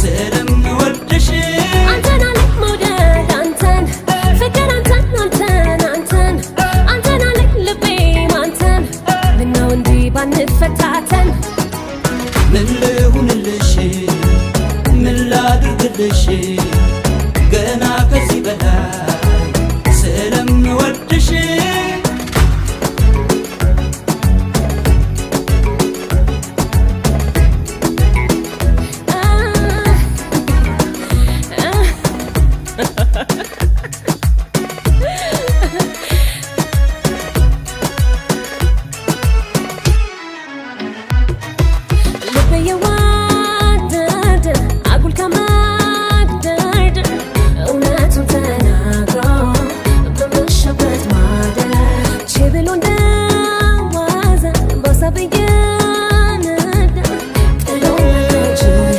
ዘወትርም ወድሽ አንተን አለኝ መውደድ አንተን ፍቅር አንተን አንተን አንተን አንተን አለኝ ልቤ አንተን ምነው እንዲህ ባንፈታተን ምን ልሁንልሽ ምን ላድርግልሽ